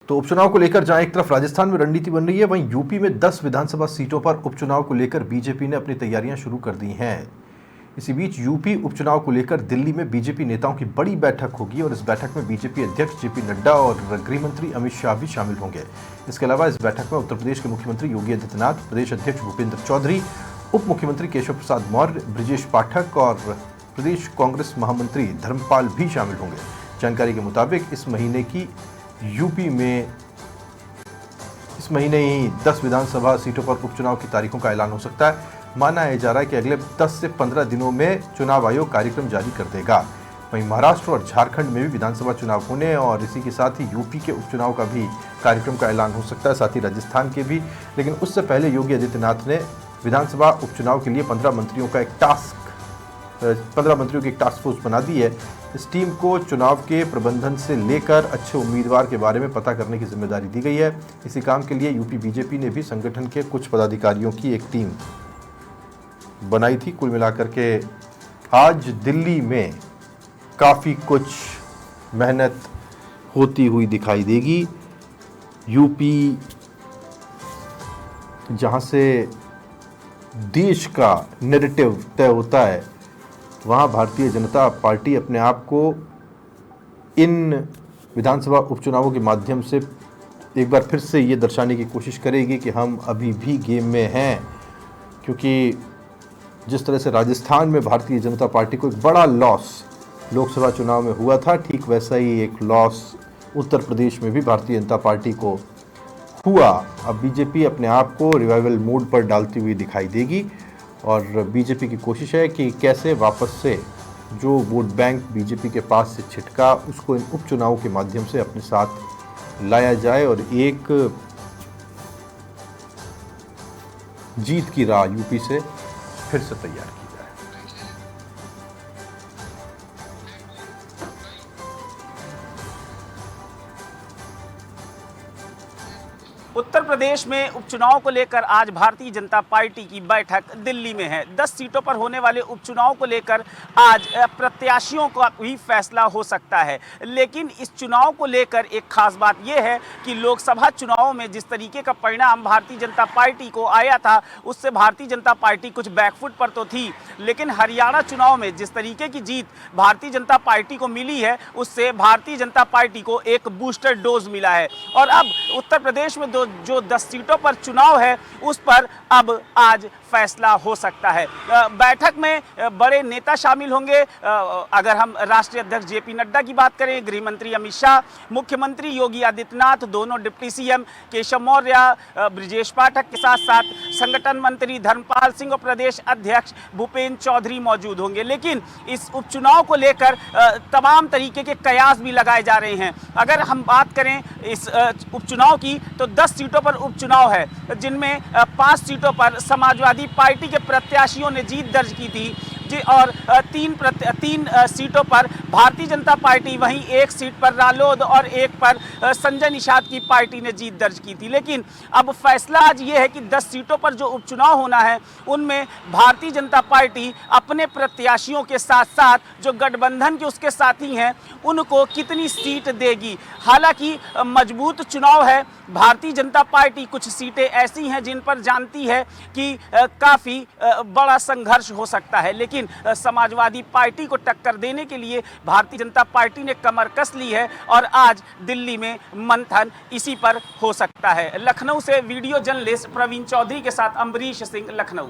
तो उपचुनाव को लेकर जहां एक तरफ राजस्थान में रणनीति बन रही है, वहीं यूपी में 10 विधानसभा सीटों पर उपचुनाव को लेकर बीजेपी ने अपनी तैयारियां शुरू कर दी हैं। इसी बीच यूपी उपचुनाव को लेकर दिल्ली में बीजेपी नेताओं की बड़ी बैठक होगी और इस बैठक में बीजेपी अध्यक्ष जेपी नड्डा और गृह मंत्री अमित शाह भी शामिल होंगे। इसके अलावा इस बैठक में उत्तर प्रदेश के मुख्यमंत्री योगी आदित्यनाथ, प्रदेश अध्यक्ष भूपेंद्र चौधरी, उप मुख्यमंत्री केशव प्रसाद मौर्य, ब्रजेश पाठक और प्रदेश कांग्रेस महामंत्री धर्मपाल भी शामिल होंगे। जानकारी के मुताबिक इस महीने ही 10 विधानसभा सीटों पर उपचुनाव की तारीखों का ऐलान हो सकता है। माना जा रहा है कि अगले 10 से 15 दिनों में चुनाव आयोग कार्यक्रम जारी कर देगा। वहीं महाराष्ट्र और झारखंड में भी विधानसभा चुनाव होने और इसी के साथ ही यूपी के उपचुनाव का भी कार्यक्रम का ऐलान हो सकता है, साथ ही राजस्थान के भी। लेकिन उससे पहले योगी आदित्यनाथ ने विधानसभा उपचुनाव के लिए 15 मंत्रियों की एक टास्क फोर्स बना दी है। इस टीम को चुनाव के प्रबंधन से लेकर अच्छे उम्मीदवार के बारे में पता करने की जिम्मेदारी दी गई है। इसी काम के लिए यूपी बीजेपी ने भी संगठन के कुछ पदाधिकारियों की एक टीम बनाई थी। कुल मिलाकर के आज दिल्ली में काफ़ी कुछ मेहनत होती हुई दिखाई देगी। यूपी जहां से देश का नैरेटिव तय होता है, वहाँ भारतीय जनता पार्टी अपने आप को इन विधानसभा उपचुनावों के माध्यम से एक बार फिर से ये दर्शाने की कोशिश करेगी कि हम अभी भी गेम में हैं। क्योंकि जिस तरह से राजस्थान में भारतीय जनता पार्टी को एक बड़ा लॉस लोकसभा चुनाव में हुआ था, ठीक वैसा ही एक लॉस उत्तर प्रदेश में भी भारतीय जनता पार्टी को हुआ। अब बीजेपी अपने आप को रिवाइवल मोड पर डालती हुई दिखाई देगी और बीजेपी की कोशिश है कि कैसे वापस से जो वोट बैंक बीजेपी के पास से छिटका उसको इन उपचुनावों के माध्यम से अपने साथ लाया जाए और एक जीत की राह यूपी से फिर से तैयार की जाए। उत्तर प्रदेश में उपचुनाव को लेकर आज भारतीय जनता पार्टी की बैठक दिल्ली में है। 10 सीटों पर होने वाले उपचुनाव को लेकर आज प्रत्याशियों का भी फैसला हो सकता है। लेकिन इस चुनाव को लेकर एक खास बात यह है कि लोकसभा चुनावों में जिस तरीके का परिणाम भारतीय जनता पार्टी को आया था, उससे भारतीय जनता पार्टी कुछ बैकफुट पर तो थी, लेकिन हरियाणा चुनाव में जिस तरीके की जीत भारतीय जनता पार्टी को मिली है, उससे भारतीय जनता पार्टी को एक बूस्टर डोज मिला है। और अब उत्तर प्रदेश में जो 10 सीटों पर चुनाव है, उस पर अब आज फैसला हो सकता है। बैठक में बड़े नेता शामिल होंगे। अगर हम राष्ट्रीय अध्यक्ष जेपी नड्डा की बात करें, गृह मंत्री अमित शाह, मुख्यमंत्री योगी आदित्यनाथ, दोनों डिप्टी सीएम केशव मौर्य, ब्रजेश पाठक के साथ साथ संगठन मंत्री धर्मपाल सिंह और प्रदेश अध्यक्ष भूपेंद्र चौधरी मौजूद होंगे। लेकिन इस उपचुनाव को लेकर तमाम तरीके के कयास भी लगाए जा रहे हैं। अगर हम बात करें इस उपचुनाव की, तो 10 सीटों पर उपचुनाव है, जिनमें 5 सीटों पर समाजवादी पार्टी के प्रत्याशियों ने जीत दर्ज की थी और 3 सीटों पर भारतीय जनता पार्टी, वहीं 1 सीट पर रालोद और 1 पर संजय निषाद की पार्टी ने जीत दर्ज की थी। लेकिन अब फैसला आज ये है कि 10 सीटों पर जो उपचुनाव होना है, उनमें भारतीय जनता पार्टी अपने प्रत्याशियों के साथ साथ जो गठबंधन के उसके साथी हैं, उनको कितनी सीट देगी। हालांकि मजबूत चुनाव है। भारतीय जनता पार्टी कुछ सीटें ऐसी हैं जिन पर जानती है कि काफ़ी बड़ा संघर्ष हो सकता है, लेकिन समाजवादी पार्टी को टक्कर देने के लिए भारतीय जनता पार्टी ने कमर कस ली है और आज दिल्ली में मंथन इसी पर हो सकता है। लखनऊ से वीडियो जर्नलिस्ट प्रवीण चौधरी के साथ अम्बरीश सिंह, लखनऊ।